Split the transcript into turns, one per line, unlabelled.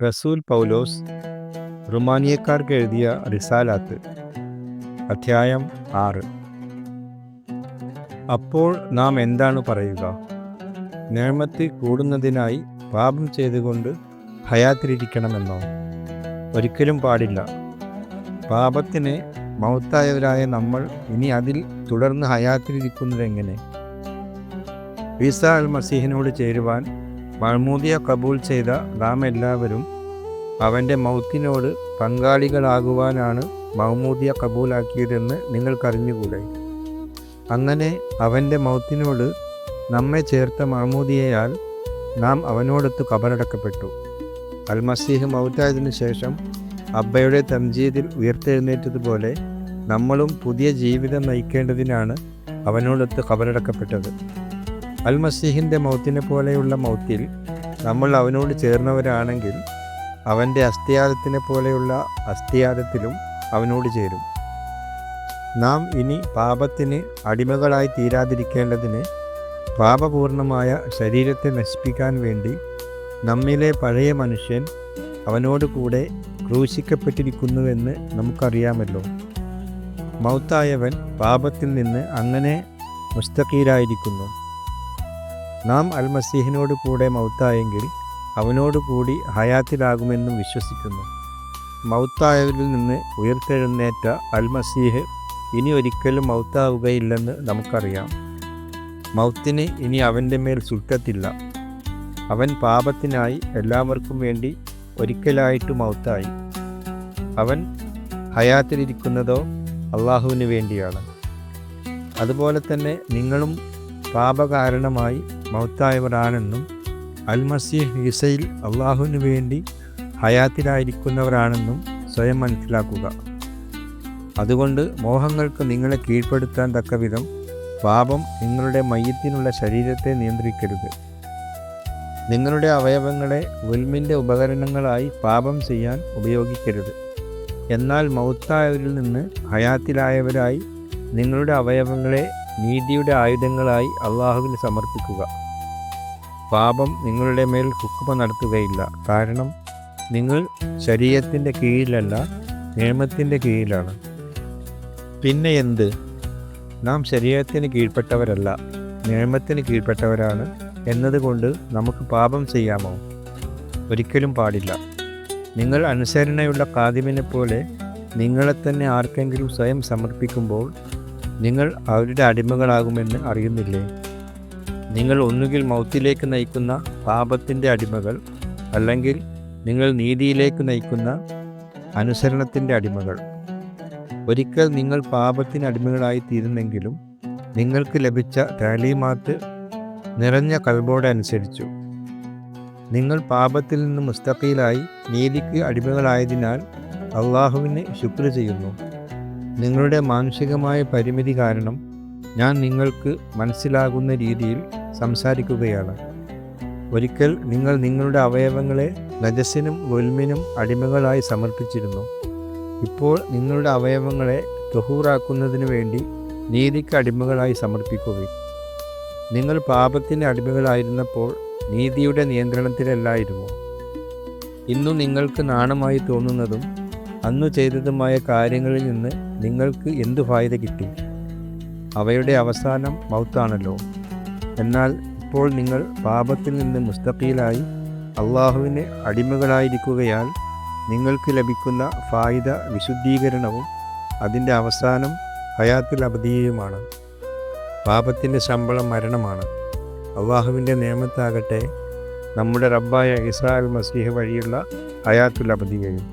റസൂൽ പൗലോസ് റുമാനിയക്കാർക്ക് എഴുതിയ റിസാലാത്ത് അധ്യായം 6. അപ്പോൾ നാം എന്താണ് പറയുക? നിഅമത്ത് കൂടുന്നതിനായി പാപം ചെയ്തുകൊണ്ട് ഹയാത്തിലിരിക്കണമെന്നോ? ഒരിക്കലും പാടില്ല. പാപത്തിന് മൗത്തായവരായ നമ്മൾ ഇനി അതിൽ തുടർന്ന് ഹയാത്തിലിരിക്കുന്നതെങ്ങനെ? ഈസാ അൽ മസീഹിനോട് ചേരുവാൻ മഅ്മൂദിയ കബൂൽ ചെയ്ത നാം എല്ലാവരും അവൻ്റെ മൗത്തിനോട് പങ്കാളികളാകുവാനാണ് മഅ്മൂദിയ കബൂലാക്കിയതെന്ന് നിങ്ങൾക്കറിഞ്ഞുകൂടെ? അങ്ങനെ അവൻ്റെ മൗത്തിനോട് നമ്മെ ചേർത്ത മഅ്മൂദിയയാൽ നാം അവനോടൊത്ത് ഖബറടക്കപ്പെട്ടു. അൽ മസീഹ് മൗത്തായതിനു ശേഷം അബ്ബയുടെ തംജീദിൽ ഉയർത്തെഴുന്നേറ്റതുപോലെ നമ്മളും പുതിയ ജീവിതം നയിക്കേണ്ടതിനാണ് അവനോടൊത്ത് ഖബറടക്കപ്പെട്ടത്. അൽ മസീഹിൻ്റെ മൗത്തിനെ പോലെയുള്ള മൗത്തിൽ നമ്മൾ അവനോട് ചേർന്നവരാണെങ്കിൽ അവൻ്റെ അസ്ഥിയാദത്തിനെ പോലെയുള്ള അസ്ഥിയാദത്തിലും അവനോട് ചേരും. നാം ഇനി പാപത്തിന് അടിമകളായി തീരാതിരിക്കേണ്ടതിന് പാപപൂർണമായ ശരീരത്തെ നശിപ്പിക്കാൻ വേണ്ടി നമ്മിലെ പഴയ മനുഷ്യൻ അവനോട് കൂടെ ക്രൂശിക്കപ്പെട്ടിരിക്കുന്നുവെന്ന് നമുക്കറിയാമല്ലോ. മൗത്തായവൻ പാപത്തിൽ നിന്ന് അങ്ങനെ മുസ്തഖീലായിരിക്കുന്നു. നാം അൽ മസീഹിനോട് കൂടെ മൗത്തായെങ്കിൽ അവനോട് കൂടി ഹയാത്തിലാകുമെന്നും വിശ്വസിക്കുന്നു. മൗത്തായവരിൽ നിന്ന് ഉയർത്തെഴുന്നേറ്റ അൽ മസീഹ് ഇനി ഒരിക്കലും മൗത്താവുകയില്ലെന്ന് നമുക്കറിയാം. മൗത്തിന് ഇനി അവൻ്റെ മേൽ സുൽക്കത്തില്ല. അവൻ പാപത്തിനായി എല്ലാവർക്കും വേണ്ടി ഒരിക്കലായിട്ട് മൗത്തായി. അവൻ ഹയാത്തിലിരിക്കുന്നതോ അള്ളാഹുവിന് വേണ്ടിയാണ്. അതുപോലെ തന്നെ നിങ്ങളും പാപകാരണമായി മൗത്തായവരാണെന്നും അൽ മസീഹ് ഈസയിൽ അള്ളാഹുവിന് വേണ്ടി ഹയാത്തിലായിരിക്കുന്നവരാണെന്നും സ്വയം മനസ്സിലാക്കുക. അതുകൊണ്ട് മോഹങ്ങൾക്ക് നിങ്ങളെ കീഴ്പ്പെടുത്താൻ തക്കവിധം പാപം നിങ്ങളുടെ മയ്യത്തിനുള്ള ശരീരത്തെ നിയന്ത്രിക്കരുത്. നിങ്ങളുടെ അവയവങ്ങളെ ഉൽമിൻ്റെ ഉപകരണങ്ങളായി പാപം ചെയ്യാൻ ഉപയോഗിക്കരുത്. എന്നാൽ മൗത്തായവരിൽ നിന്ന് ഹയാത്തിലായവരായി നിങ്ങളുടെ അവയവങ്ങളെ നീതിയുടെ ആയുധങ്ങളായി അള്ളാഹുവിന് സമർപ്പിക്കുക. പാപം നിങ്ങളുടെ മേൽ ഹുക്മ നടത്തുകയില്ല. കാരണം നിങ്ങൾ ശരീഅത്തിൻ്റെ കീഴിലല്ല, നിഅമത്തിൻ്റെ കീഴിലാണ്. പിന്നെ എന്ത്? നാം ശരീഅത്തിന് കീഴ്പ്പെട്ടവരല്ല, നിഅമത്തിന് കീഴ്പ്പെട്ടവരാണ് എന്നതുകൊണ്ട് നമുക്ക് പാപം ചെയ്യാമോ? ഒരിക്കലും പാടില്ല. നിങ്ങൾ അനുസരണയുള്ള ഖാദിമിനെ പോലെ നിങ്ങളെ തന്നെ ആർക്കെങ്കിലും സ്വയം സമർപ്പിക്കുമ്പോൾ നിങ്ങൾ അവരുടെ അടിമകളാകുമെന്ന് അറിയുന്നില്ലേ? നിങ്ങൾ ഒന്നുകിൽ മൗത്തിലേക്ക് നയിക്കുന്ന പാപത്തിൻ്റെ അടിമകൾ, അല്ലെങ്കിൽ നിങ്ങൾ നീതിയിലേക്ക് നയിക്കുന്ന അനുസരണത്തിൻ്റെ അടിമകൾ. ഒരിക്കൽ നിങ്ങൾ പാപത്തിന് അടിമകളായി തീരുന്നെങ്കിലും നിങ്ങൾക്ക് ലഭിച്ച താലീമാത്ത് നിറഞ്ഞ കൽബോടെ അനുസരിച്ചു. നിങ്ങൾ പാപത്തിൽ നിന്ന് മുസ്തഖീലായി നീതിക്ക് അടിമകളായതിനാൽ അള്ളാഹുവിന് ശുക്ർ ചെയ്യുന്നു. നിങ്ങളുടെ മാനുഷികമായ പരിമിതി കാരണം ഞാൻ നിങ്ങൾക്ക് മനസ്സിലാകുന്ന രീതിയിൽ സംസാരിക്കുകയാണ്. ഒരിക്കൽ നിങ്ങൾ നിങ്ങളുടെ അവയവങ്ങളെ നജസിനും ഗുൽമിനും അടിമകളായി സമർപ്പിച്ചിരുന്നു. ഇപ്പോൾ നിങ്ങളുടെ അവയവങ്ങളെ തൊഹൂറാക്കുന്നതിന് വേണ്ടി നീതിക്ക് അടിമകളായി സമർപ്പിക്കുകയും. നിങ്ങൾ പാപത്തിന് അടിമകളായിരുന്നപ്പോൾ നീതിയുടെ നിയന്ത്രണത്തിലല്ലായിരുന്നോ? ഇന്നു നിങ്ങൾക്ക് നാണമായി തോന്നുന്നതും അന്നു ചെയ്തതുമായ കാര്യങ്ങളിൽ നിന്ന് നിങ്ങൾക്ക് എന്തു ഫായ്ദ കിട്ടി? അവയുടെ അവസാനം മൗത്താണല്ലോ. എന്നാൽ ഇപ്പോൾ നിങ്ങൾ പാപത്തിൽ നിന്ന് മുസ്തഖീലായി അള്ളാഹുവിന് അടിമകളായിരിക്കുകയാൽ നിങ്ങൾക്ക് ലഭിക്കുന്ന ഫായ്ദ വിശുദ്ധീകരണവും അതിൻ്റെ അവസാനം ഹയാത്തുൽ അബദിയയുമാണ്. പാപത്തിൻ്റെ ശമ്പളം മരണമാണ്. അള്ളാഹുവിൻ്റെ നിഅമത്താകട്ടെ നമ്മുടെ റബ്ബായ ഈസാ അൽ മസീഹ് വഴിയുള്ള ഹയാത്തുൽ അബദിയയും.